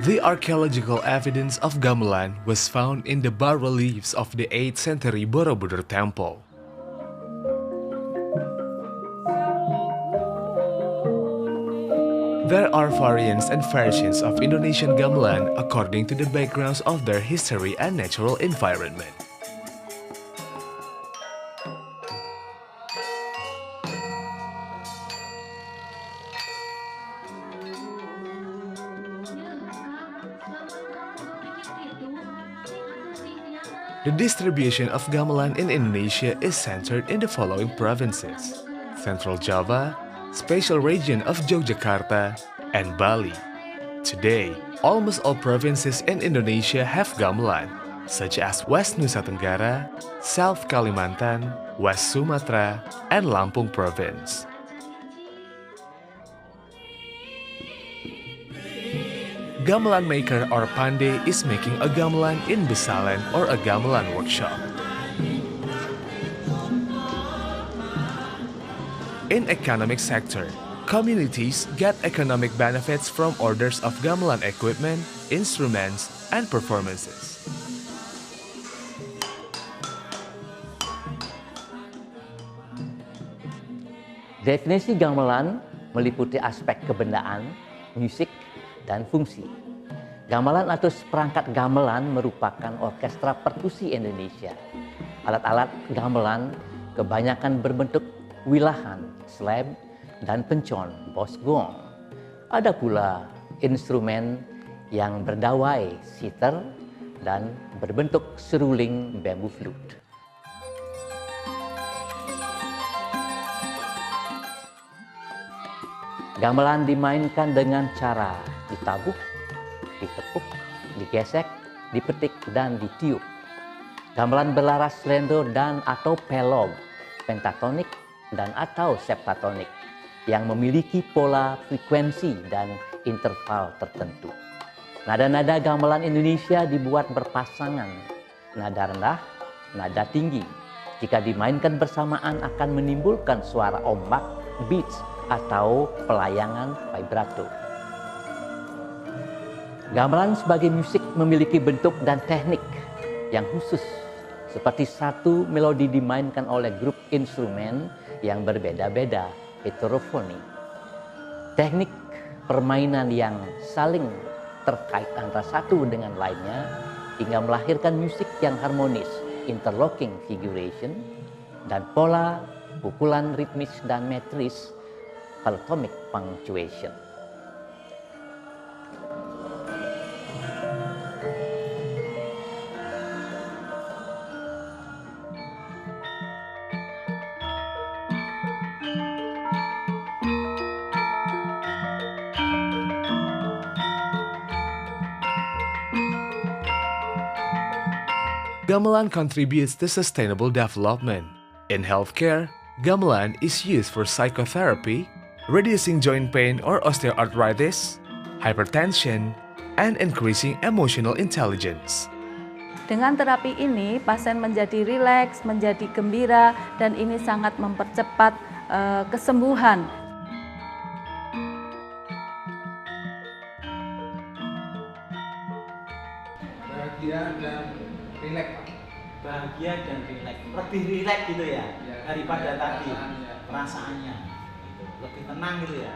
The archaeological evidence of gamelan was found in the bas-reliefs of the 8th century Borobudur temple. There are variants and versions of Indonesian gamelan according to the backgrounds of their history and natural environment. The distribution of gamelan in Indonesia is centered in the following provinces: Central Java, Special Region of Yogyakarta, and Bali. Today, almost all provinces in Indonesia have gamelan, such as West Nusa Tenggara, South Kalimantan, West Sumatra, and Lampung Province. Gamelan maker or pandai is making a gamelan in Besalen or a gamelan workshop. In economic sector, communities get economic benefits from orders of gamelan equipment, instruments, and performances. Definisi gamelan meliputi aspek kebendaan, musik, dan fungsi. Gamelan atau seperangkat gamelan merupakan orkestra perkusi Indonesia. Alat-alat gamelan kebanyakan berbentuk wilahan, slab, dan pencon, bosgong. Ada pula instrumen yang berdawai, sitar, dan berbentuk seruling bamboo flute. Gamelan dimainkan dengan cara ditabuh, ditepuk, digesek, dipetik, dan ditiup. Gamelan berlaras slendo dan atau pelog, pentatonik, dan atau septatonik yang memiliki pola frekuensi dan interval tertentu. Nada-nada gamelan Indonesia dibuat berpasangan, nada rendah, nada tinggi. Jika dimainkan bersamaan akan menimbulkan suara ombak, beats, atau pelayangan vibrato. Gamelan sebagai musik memiliki bentuk dan teknik yang khusus, seperti satu melodi dimainkan oleh grup instrumen yang berbeda-beda, heterofoni. Teknik permainan yang saling terkait antara satu dengan lainnya hingga melahirkan musik yang harmonis, interlocking figuration, dan pola pukulan ritmis dan metris, polyrhythmic punctuation. Gamelan contributes to sustainable development. In healthcare, gamelan is used for psychotherapy, reducing joint pain or osteoarthritis, hypertension, and increasing emotional intelligence. Dengan terapi ini, pasien menjadi rileks, menjadi gembira, dan ini sangat mempercepat kesembuhan. Bahagia dan rileks, Pak. Bahagia dan rileks, lebih rileks gitu ya, daripada tadi perasaannya, lebih tenang gitu ya.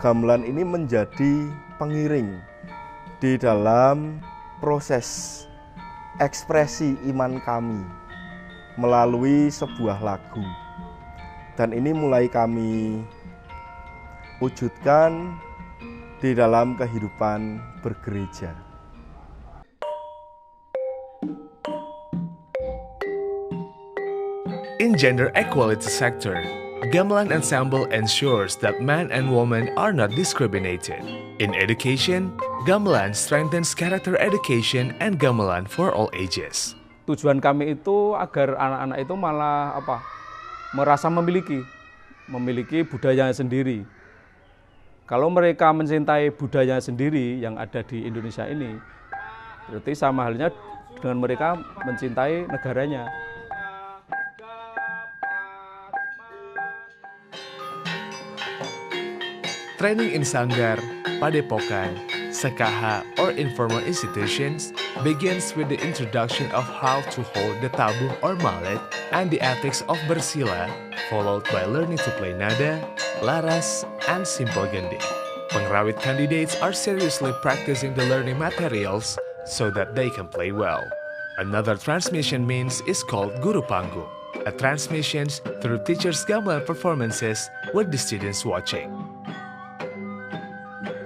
Gamelan ini menjadi pengiring di dalam proses ekspresi iman kami melalui sebuah lagu, dan ini mulai kami wujudkan di dalam kehidupan bergereja. In gender equality sector, gamelan ensemble ensures that men and women are not discriminated. In education, gamelan strengthens character education and gamelan for all ages. Tujuan kami itu agar anak-anak itu malah merasa memiliki budayanya sendiri. Kalau mereka mencintai budaya sendiri yang ada di Indonesia ini, berarti sama halnya dengan mereka mencintai negaranya. Training in Sanggar, Padepokan, Sekaha, or informal institutions begins with the introduction of how to hold the tabung or mallet and the ethics of bersila, followed by learning to play nada, laras, and simple gending. Pengrawit candidates are seriously practicing the learning materials so that they can play well. Another transmission means is called Guru Panggung, a transmission through teachers' gamelan performances with the students watching.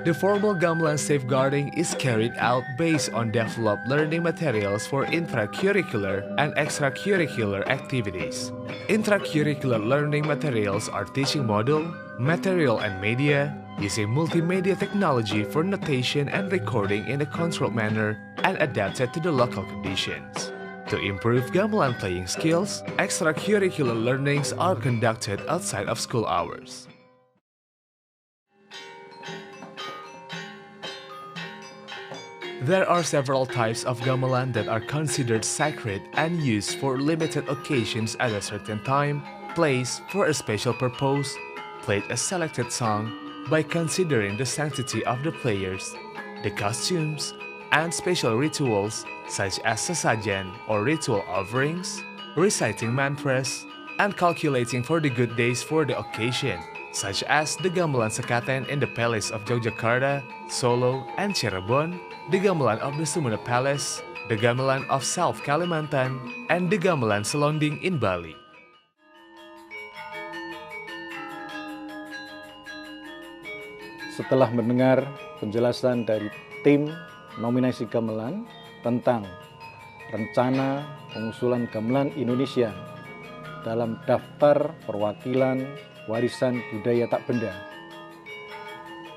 The formal gamelan safeguarding is carried out based on developed learning materials for intracurricular and extracurricular activities. Intracurricular learning materials are teaching model, material and media, using multimedia technology for notation and recording in a controlled manner and adapted to the local conditions. To improve gamelan playing skills, extracurricular learnings are conducted outside of school hours. There are several types of gamelan that are considered sacred and used for limited occasions at a certain time, place, for a special purpose, played a selected song by considering the sanctity of the players, the costumes, and special rituals such as sesajen or ritual offerings, reciting mantras, and calculating for the good days for the occasion, such as the gamelan sekaten in the Palace of Yogyakarta, Solo, and Cirebon, the gamelan of the Sumuna Palace, the gamelan of South Kalimantan, and the gamelan Selonding in Bali. Setelah mendengar penjelasan dari tim nominasi gamelan tentang rencana pengusulan gamelan Indonesia dalam daftar perwakilan warisan budaya tak benda,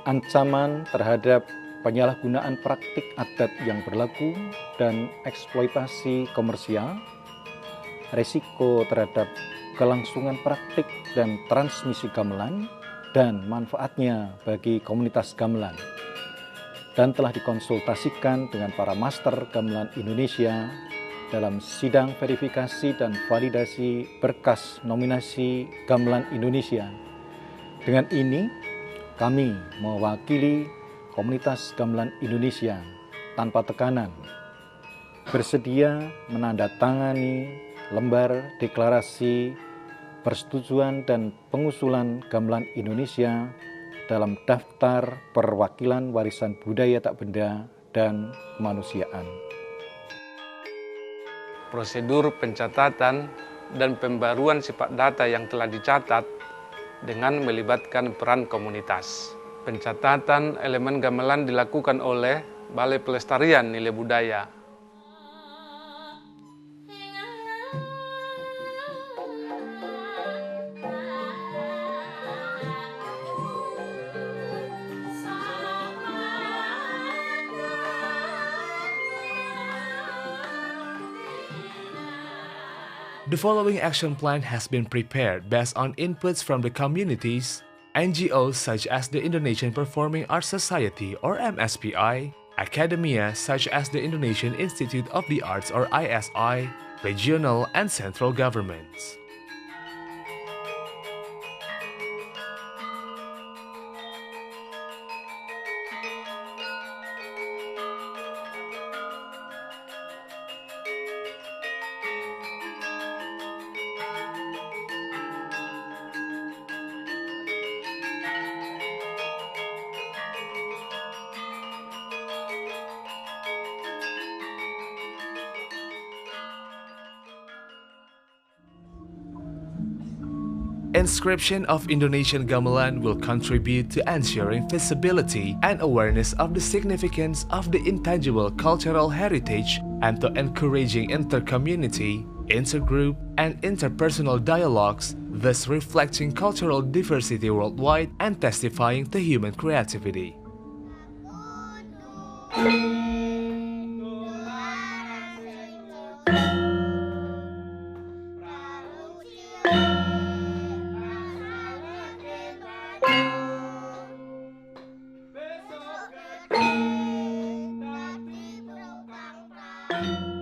ancaman terhadap penyalahgunaan praktik adat yang berlaku dan eksploitasi komersial, resiko terhadap kelangsungan praktik dan transmisi gamelan, dan manfaatnya bagi komunitas gamelan, dan telah dikonsultasikan dengan para master gamelan Indonesia dalam sidang verifikasi dan validasi berkas nominasi gamelan Indonesia. Dengan ini, kami mewakili komunitas gamelan Indonesia tanpa tekanan bersedia menandatangani lembar deklarasi persetujuan dan pengusulan gamelan Indonesia dalam daftar perwakilan warisan budaya tak benda dan kemanusiaan. Prosedur pencatatan dan pembaruan sifat data yang telah dicatat dengan melibatkan peran komunitas. Pencatatan elemen gamelan dilakukan oleh Balai Pelestarian Nilai Budaya. The following action plan has been prepared based on inputs from the communities, NGOs such as the Indonesian Performing Arts Society or MSPI, academia such as the Indonesian Institute of the Arts or ISI, regional and central governments. Inscription of Indonesian gamelan will contribute to ensuring visibility and awareness of the significance of the intangible cultural heritage and to encouraging inter-community, intergroup, and interpersonal dialogues, thus reflecting cultural diversity worldwide and testifying to human creativity. Besok tapi